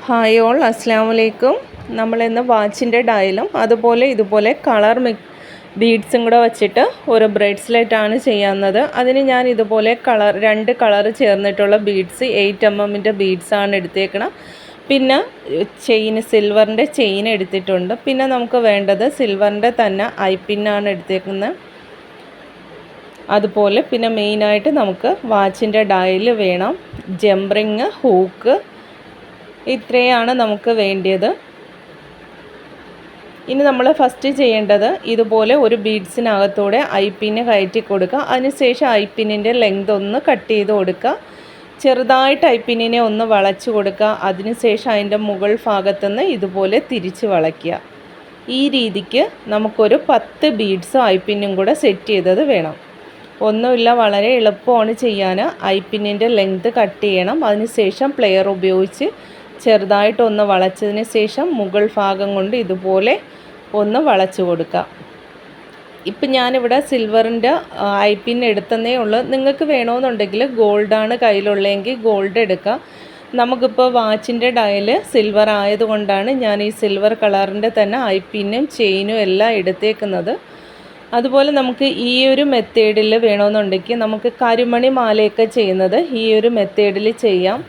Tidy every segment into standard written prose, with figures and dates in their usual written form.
Hi all, അസ്സലാമു അലൈക്കും. നമ്മളിന്ന് വാച്ചിൻ്റെ ഡയലും അതുപോലെ ഇതുപോലെ ബീഡ്സും കൂടെ വെച്ചിട്ട് ഒരു ബ്രേസ്ലെറ്റാണ് ചെയ്യുന്നത്. അതിന് ഞാൻ ഇതുപോലെ രണ്ട് കളർ ചേർന്നിട്ടുള്ള ബീഡ്സ് 8 mm ബീഡ്സാണ് എടുത്തേക്കണം. പിന്നെ സിൽവറിൻ്റെ ചെയിൻ എടുത്തിട്ടുണ്ട്. പിന്നെ നമുക്ക് വേണ്ടത് സിൽവറിൻ്റെ തന്നെ ഐപ്പിന്നാണ് എടുത്തേക്കുന്നത്. അതുപോലെ പിന്നെ മെയിനായിട്ട് നമുക്ക് വാച്ചിൻ്റെ ഡയൽ വേണം, ജംറിങ്, ഹൂക്ക്, ഇത്രയാണ് നമുക്ക് വേണ്ടത്. ഇനി നമ്മൾ ഫസ്റ്റ് ചെയ്യേണ്ടത് ഇതുപോലെ ഒരു ബീഡ്സിനകത്തൂടെ ഐപ്പിന് കയറ്റി കൊടുക്കുക. അതിനുശേഷം ഐപ്പിന്നിൻ്റെ ലെങ്ത് ഒന്ന് കട്ട് ചെയ്ത് കൊടുക്കുക. ചെറുതായിട്ട് ഐപ്പിന്നിനെ ഒന്ന് വളച്ചു കൊടുക്കുക. അതിനുശേഷം അതിൻ്റെ മുകൾ ഭാഗത്തുനിന്ന് ഇതുപോലെ തിരിച്ച് വളയ്ക്കുക. ഈ രീതിക്ക് നമുക്കൊരു 10 ബീഡ്സും ഐപ്പിന്നും കൂടെ സെറ്റ് ചെയ്തത് വേണം. ഒന്നുമില്ല, വളരെ എളുപ്പമാണ് ചെയ്യാൻ. ഐപ്പിന്നിൻ്റെ ലെങ്ത് കട്ട് ചെയ്യണം. അതിനുശേഷം പ്ലെയർ ഉപയോഗിച്ച് ചെറുതായിട്ടൊന്ന് വളച്ചതിന് ശേഷം മുകൾ ഭാഗം കൊണ്ട് ഇതുപോലെ ഒന്ന് വളച്ചു കൊടുക്കുക. ഇപ്പം ഞാനിവിടെ സിൽവറിൻ്റെ ഐപ്പിൻ എടുത്തതേ ഉള്ളൂ. നിങ്ങൾക്ക് വേണമെന്നുണ്ടെങ്കിൽ ഗോൾഡാണ് കയ്യിലുള്ളതെങ്കിൽ ഗോൾഡ് എടുക്കുക. നമുക്കിപ്പോൾ വാച്ചിൻ്റെ ഡയൽ സിൽവർ ആയതുകൊണ്ടാണ് ഞാൻ ഈ സിൽവർ കളറിൻ്റെ തന്നെ ഐപ്പിന്നും ചെയിനും എല്ലാം എടുത്തേക്കുന്നത്. അതുപോലെ നമുക്ക് ഈ ഒരു മെത്തേഡിൽ വേണമെന്നുണ്ടെങ്കിൽ നമുക്ക് കരിമണി മാലയൊക്കെ ചെയ്യുന്നത് ഈ ഒരു മെത്തേഡിൽ ചെയ്യാം.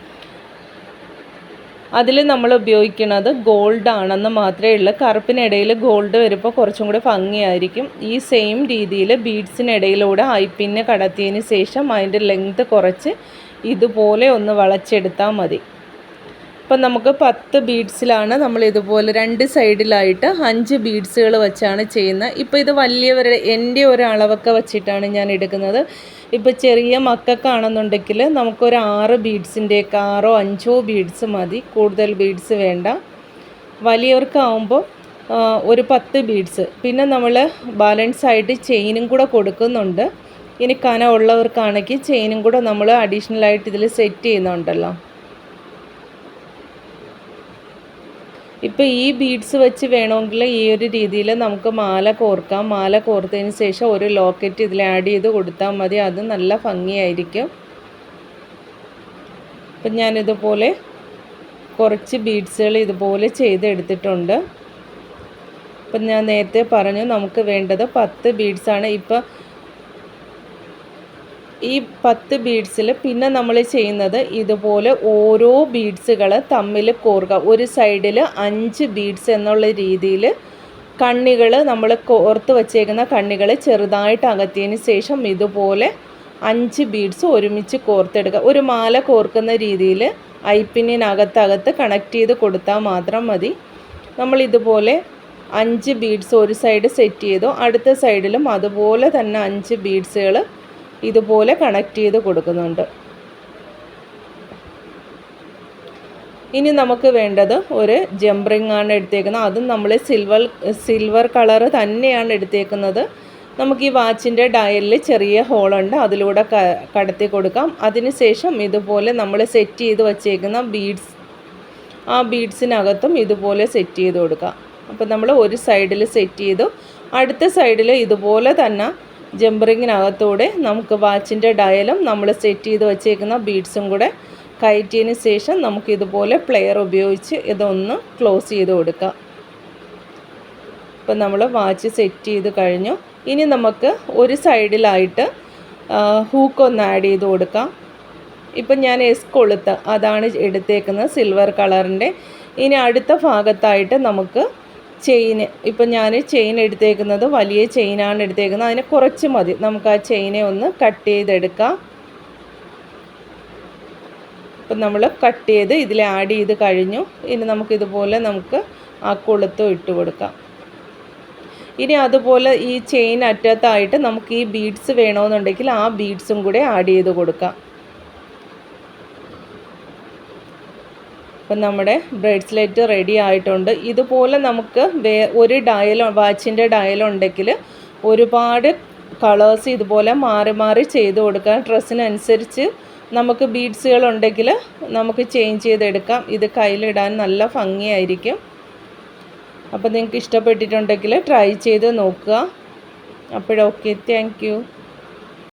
അതിൽ നമ്മൾ ഉപയോഗിക്കുന്നത് ഗോൾഡ് ആണെന്ന് മാത്രമേ ഉള്ളൂ. കറുപ്പിനിടയിൽ ഗോൾഡ് വരുമ്പോൾ കുറച്ചും കൂടി ഭംഗിയായിരിക്കും. ഈ സെയിം രീതിയിൽ ബീഡ്സിനിടയിലൂടെ ഐപ്പിന്ന് കടത്തിയതിന് ശേഷം അതിൻ്റെ ലെങ്ത് കുറച്ച് ഇതുപോലെ ഒന്ന് വളച്ചെടുത്താൽ മതി. അപ്പം നമുക്ക് 10 ബീഡ്സിലാണ് നമ്മൾ ഇതുപോലെ രണ്ട് സൈഡിലായിട്ട് 5 ബീഡ്സുകൾ വെച്ചാണ് ചെയ്യുന്നത്. ഇപ്പോൾ ഇത് വലിയവരുടെ എൻ്റെ ഒരു അളവൊക്കെ വെച്ചിട്ടാണ് ഞാൻ എടുക്കുന്നത്. ഇപ്പോൾ ചെറിയ മക്കൾക്കാണെന്നുണ്ടെങ്കിൽ നമുക്കൊരു 6 ബീഡ്സിൻ്റെയൊക്കെ 6 5 ബീഡ്സ് മതി, കൂടുതൽ ബീഡ്സ് വേണ്ട. വലിയവർക്കാവുമ്പോൾ ഒരു 10 ബീഡ്സ്. പിന്നെ നമ്മൾ ബാലൻസ് ആയിട്ട് ചെയിനും കൂടെ കൊടുക്കുന്നുണ്ട്. ഇനി കനമുള്ളവർക്കാണെങ്കിൽ ചെയിനും കൂടെ നമ്മൾ അഡീഷണലായിട്ട് ഇതിൽ സെറ്റ് ചെയ്യുന്നുണ്ടല്ലോ. ഇപ്പോൾ ഈ ബീഡ്സ് വെച്ച് വേണമെങ്കിൽ ഈ ഒരു രീതിയിൽ നമുക്ക് മാല കോർക്കാം. മാല കോർത്തതിന് ശേഷം ഒരു ലോക്കറ്റ് ഇതിൽ ആഡ് ചെയ്ത് കൊടുത്താൽ മതി. അത് നല്ല ഭംഗിയായിരിക്കും. അപ്പം ഞാനിതുപോലെ കുറച്ച് ബീഡ്സുകൾ ഇതുപോലെ ചെയ്തെടുത്തിട്ടുണ്ട്. അപ്പം ഞാൻ നേരത്തെ പറഞ്ഞു നമുക്ക് വേണ്ടത് 10 ബീഡ്സാണ്. ഇപ്പം ഈ 10 ബീഡ്സിൽ പിന്നെ നമ്മൾ ചെയ്യുന്നത് ഇതുപോലെ ഓരോ ബീഡ്സുകൾ തമ്മിൽ കോർക്കുക. ഒരു സൈഡിൽ 5 ബീഡ്സ് എന്നുള്ള രീതിയിൽ കണ്ണികൾ നമ്മൾ കോർത്ത് വച്ചേക്കുന്ന കണ്ണികൾ ചെറുതായിട്ട് അകത്തിയതിന് ശേഷം ഇതുപോലെ 5 ബീഡ്സ് ഒരുമിച്ച് കോർത്തെടുക്കുക. ഒരു മാല കോർക്കുന്ന രീതിയിൽ ഐപ്പിന്നിനകത്തകത്ത് കണക്ട് ചെയ്ത് കൊടുത്താൽ മാത്രം മതി. നമ്മളിതുപോലെ 5 ബീഡ്സ് ഒരു സൈഡ് സെറ്റ് ചെയ്തു, അടുത്ത സൈഡിലും അതുപോലെ തന്നെ 5 ബീഡ്സുകൾ ഇതുപോലെ കണക്ട് ചെയ്ത് കൊടുക്കുന്നുണ്ട്. ഇനി നമുക്ക് വേണ്ടത് ഒരു ജംറിങ് ആണ് എടുത്തേക്കുന്നത്. അതും നമ്മൾ സിൽവർ കളറ് തന്നെയാണ് എടുത്തേക്കുന്നത്. നമുക്ക് ഈ വാച്ചിൻ്റെ ഡയലിൽ ചെറിയ ഹോളുണ്ട്, അതിലൂടെ കടത്തി കൊടുക്കാം. അതിനുശേഷം ഇതുപോലെ നമ്മൾ സെറ്റ് ചെയ്ത് വച്ചേക്കുന്ന ആ ബീഡ്സിനകത്തും ഇതുപോലെ സെറ്റ് ചെയ്ത് കൊടുക്കാം. അപ്പോൾ നമ്മൾ ഒരു സൈഡിൽ സെറ്റ് ചെയ്തു, അടുത്ത സൈഡിൽ ഇതുപോലെ തന്നെ ജംറിങ്ങിനകത്തൂടെ നമുക്ക് വാച്ചിൻ്റെ ഡയലും നമ്മൾ സെറ്റ് ചെയ്ത് വച്ചേക്കുന്ന ബീഡ്സും കൂടെ കയറ്റിയതിന് ശേഷം നമുക്കിതുപോലെ പ്ലെയർ ഉപയോഗിച്ച് ഇതൊന്ന് ക്ലോസ് ചെയ്ത് കൊടുക്കാം. ഇപ്പം നമ്മൾ വാച്ച് സെറ്റ് ചെയ്ത് കഴിഞ്ഞു. ഇനി നമുക്ക് ഒരു സൈഡിലായിട്ട് ഹൂക്കൊന്ന് ആഡ് ചെയ്ത് കൊടുക്കാം. ഇപ്പം ഞാൻ കൊളുത്ത് അതാണ് എടുത്തേക്കുന്നത്, സിൽവർ കളറിൻ്റെ. ഇനി അടുത്ത ഭാഗത്തായിട്ട് നമുക്ക് ചെയിന്, ഇപ്പം ഞാൻ ചെയിൻ എടുത്തേക്കുന്നത് വലിയ ചെയിനാണ് എടുത്തേക്കുന്നത്. അതിന് കുറച്ച് മതി. നമുക്ക് ആ ചെയിനെ ഒന്ന് കട്ട് ചെയ്തെടുക്കാം. ഇപ്പം നമ്മൾ കട്ട് ചെയ്ത് ഇതിൽ ആഡ് ചെയ്ത് കഴിഞ്ഞു. ഇനി നമുക്കിതുപോലെ ആ കൊളുത്തും ഇട്ട് കൊടുക്കാം. ഇനി അതുപോലെ ഈ ചെയിൻ അറ്റത്തായിട്ട് നമുക്ക് ഈ ബീഡ്സ് വേണമെന്നുണ്ടെങ്കിൽ ആ ബീഡ്സും കൂടെ ആഡ് ചെയ്ത് കൊടുക്കാം. അപ്പം നമ്മുടെ ബ്രേസ്ലെറ്റ് റെഡി ആയിട്ടുണ്ട്. ഇതുപോലെ നമുക്ക് ഒരു വാച്ചിൻ്റെ ഡയലുണ്ടെങ്കിൽ ഒരുപാട് കളേഴ്സ് ഇതുപോലെ മാറി മാറി ചെയ്ത് കൊടുക്കാം. ഡ്രസ്സിനനുസരിച്ച് നമുക്ക് ബീഡ്സുകൾ ഉണ്ടെങ്കിൽ നമുക്ക് ചേഞ്ച് ചെയ്തെടുക്കാം. ഇത് കയ്യിലിടാൻ നല്ല ഭംഗിയായിരിക്കും. അപ്പോൾ നിങ്ങൾക്ക് ഇഷ്ടപ്പെട്ടിട്ടുണ്ടെങ്കിൽ ട്രൈ ചെയ്ത് നോക്കുക. അപ്പോഴൊക്കെ താങ്ക് യു.